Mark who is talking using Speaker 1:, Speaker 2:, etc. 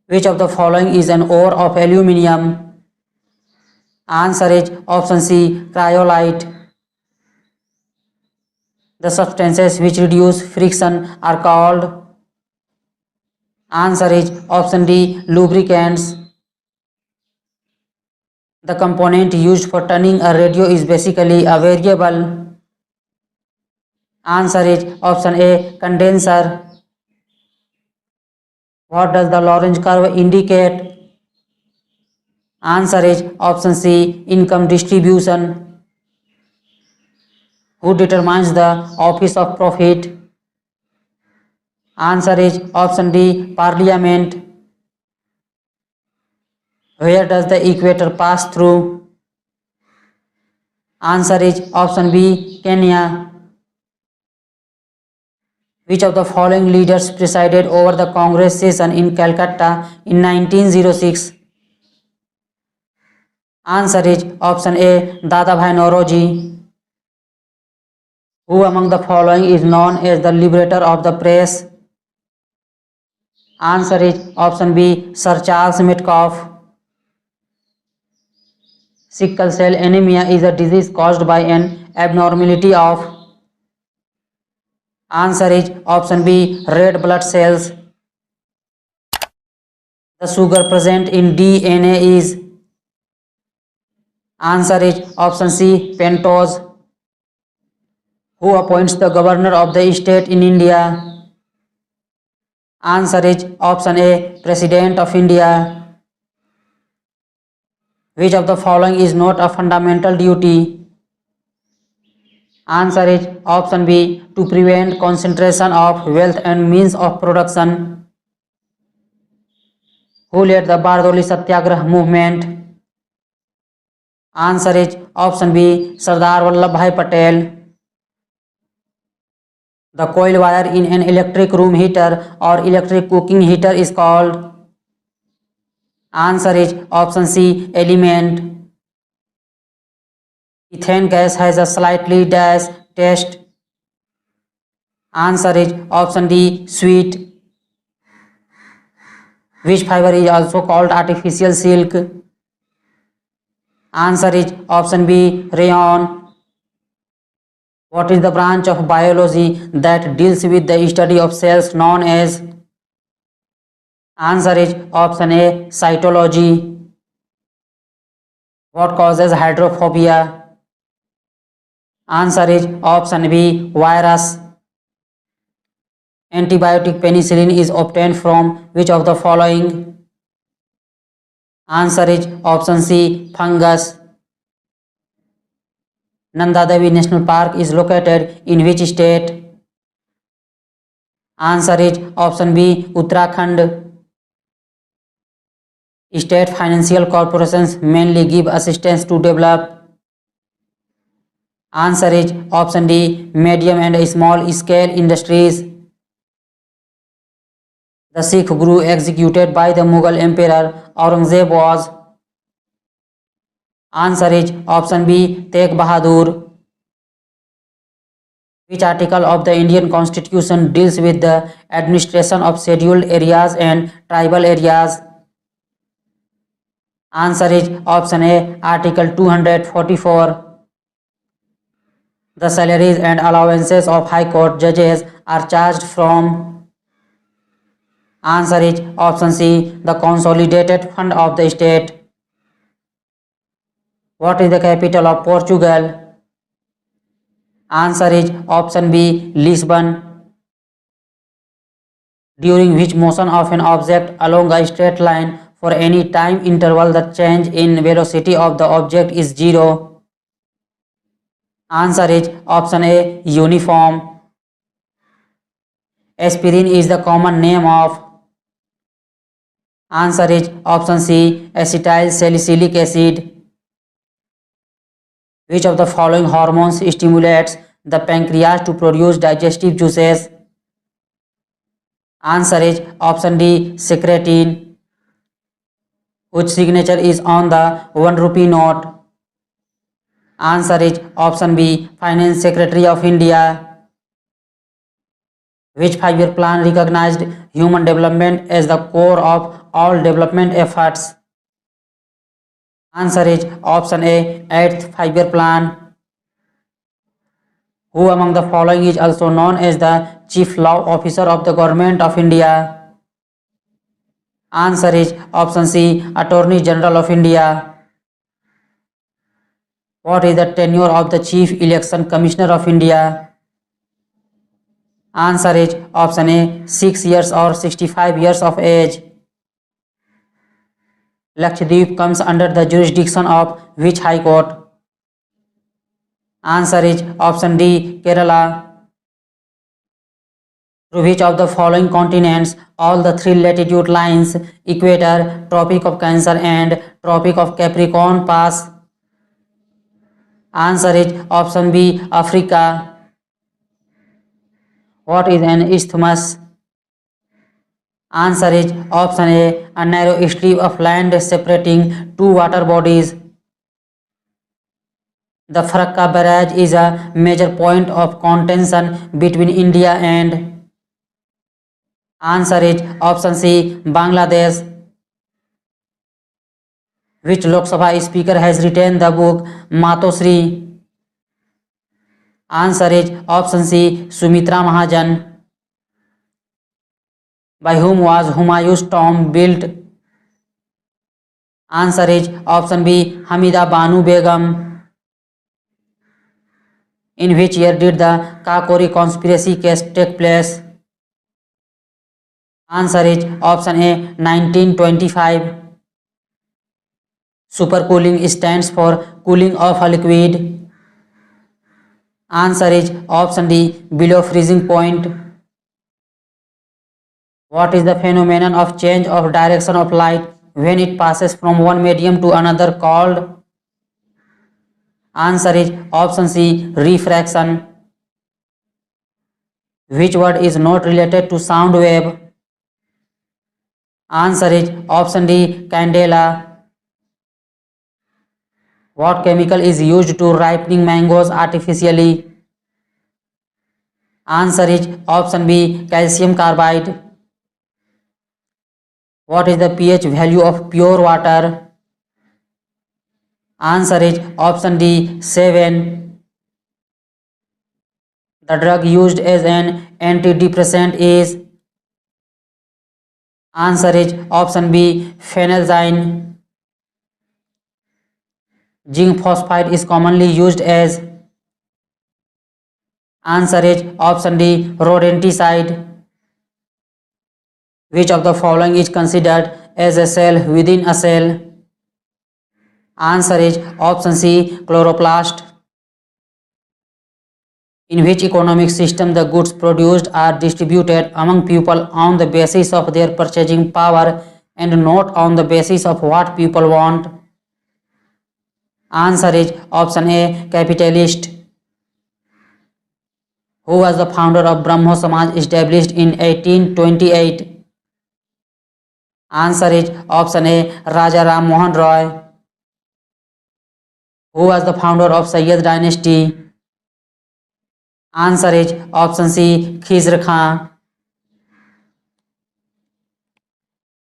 Speaker 1: Which of the following is an ore of aluminium? Answer is option C, cryolite. The substances which reduce friction are called. Answer is option D, lubricants. The component used for turning a radio is basically a variable. Answer is option A, condenser. What does the Lorentz curve indicate? Answer is option C, income distribution. Who determines the office of profit? Answer is option D, Parliament. Where does the equator pass through? Answer is option B, Kenya. Which of the following leaders presided over the Congress session in Calcutta in 1906? Answer is option A, Dadabhai Naoroji. Who among the following is known as the liberator of the press? Answer is option B, Sir Charles Metcalfe. Sickle cell anemia is a disease caused by an abnormality of. Answer is option B, red blood cells. The sugar present in DNA is. Answer is option C, pentose. Who appoints the governor of the state in India? Answer is option A, President of India. Which of the following is not a fundamental duty? Answer is option B, to prevent concentration of wealth and means of production. Who led the Bardoli Satyagrah movement? Answer is option B, Sardar Vallabhbhai Patel. The coil wire in an electric room heater or electric cooking heater is called. Answer is option C, element. Ethane gas has a slightly dash taste. Answer is option D, sweet. Which fiber is also called artificial silk? Answer is option B, rayon. What is the branch of biology that deals with the study of cells known as? Answer is option A, cytology. What causes hydrophobia? Answer is option B, virus. Antibiotic penicillin is obtained from which of the following? Answer is option C, fungus. Nanda Devi National Park is located in which state? Answer is option B, Uttarakhand. State financial corporations mainly give assistance to develop. Answer is option D, medium and small scale industries. The Sikh guru executed by the Mughal Emperor Aurangzeb was. Answer is option B, Tegh Bahadur. Which article of the Indian Constitution deals with the administration of scheduled areas and tribal areas? Answer is option A, Article 244. The salaries and allowances of High Court judges are charged from. Answer is option C, the consolidated fund of the state. What is the capital of Portugal? Answer is option B, Lisbon. During which motion of an object along a straight line for any time interval, the change in velocity of the object is zero. Answer is option A, uniform. Aspirin is the common name of. Answer is option C, acetyl salicylic acid. Which of the following hormones stimulates the pancreas to produce digestive juices? Answer is option D, secretin. Which signature is on the 1 rupee note? Answer is option B, Finance Secretary of India. Which 5-year plan recognized human development as the core of all development efforts? Answer is option A, 8th 5-year plan. Who among the following is also known as the Chief Law Officer of the Government of India? Answer is option C, Attorney General of India. What is the tenure of the Chief Election Commissioner of India? Answer is option A, 6 years or 65 years of age. Lakshadweep comes under the jurisdiction of which High Court? Answer is option D, Kerala. Through which of the following continents all the three latitude lines, equator, Tropic of Cancer and Tropic of Capricorn pass? Answer is option B, Africa. What is an isthmus? Answer is option A, narrow strip of land separating two water bodies. The Farakka barrage is a major point of contention between India and. Answer is option C, Bangladesh. Which Lok Sabha speaker has written the book Matosri? Answer is option C, Sumitra Mahajan. By whom was Humayun's tomb built? Answer is option B, Hamida Banu Begum. In which year did the Kakori conspiracy case take place? Answer is option A, 1925. Supercooling stands for cooling of a liquid. Answer is option D, below freezing point. What is the phenomenon of change of direction of light when it passes from one medium to another called? Answer is option C, refraction. Which word is not related to sound wave? Answer is option D, candela. What chemical is used to ripening mangoes artificially? Answer is option B, calcium carbide. What is the pH value of pure water? Answer is option D, 7. The drug used as an antidepressant is? Answer is option B, phenelzine. Zinc phosphide is commonly used as? Answer is option D, rodenticide. Which of the following is considered as a cell within a cell? Answer is option C, chloroplast. In which economic system the goods produced are distributed among people on the basis of their purchasing power and not on the basis of what people want? Answer is option A, capitalist. Who was the founder of Brahmo Samaj established in 1828? Answer is option A, Raja Ram Mohan Roy. Who was the founder of Sayyid dynasty? Answer is option C, Khizr Khan.